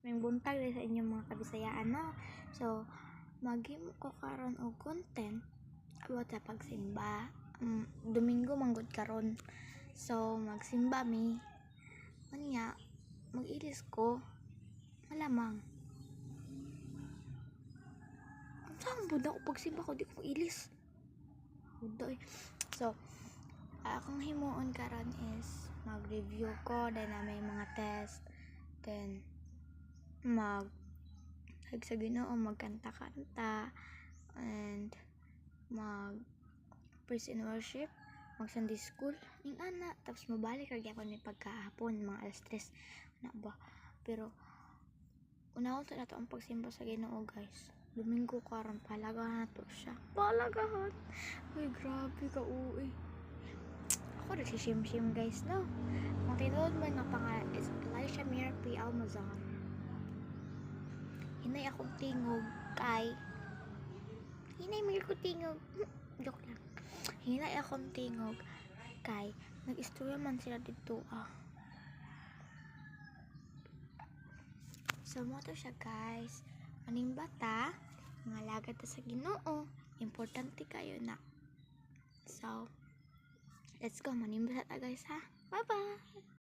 may buntag sa inyong mga kabisayaan, no? So, maghimo ko karon og content about sa pagsimba. Domingo manggod karon. So, magsimba mi. Anya, mag-ilis ko. Malamang. Saan po na ko pagsimba ko, di ko ilis. Hudoy. So, akong himuon karon is mag-review ko, then may mga test, then sa Ginoo magkanta-kanta, and mag praise and worship, mag Sunday school, ning ana, tapos mabalik ra gyapon may pagkahapon mga alas 3 na ba. Pero unahon sa nato ang pagsimba sa Ginoo, guys. Domingo karon palagahan na to siya. Palagahan. Uy, grabe ka uy. Ako rin si Shim, guys, no? Ang tinuod man nga pangalan is Elisha Mir P. Almazan. Hinay akong tingog kay joke lang. Hinay akong tingog kay nag-istorya man sila dito So mo to siya, guys. Maning bata nga lagad ta sa Ginoo, importante kayo na. So let's go, manimba ta, guys, ha. Bye bye.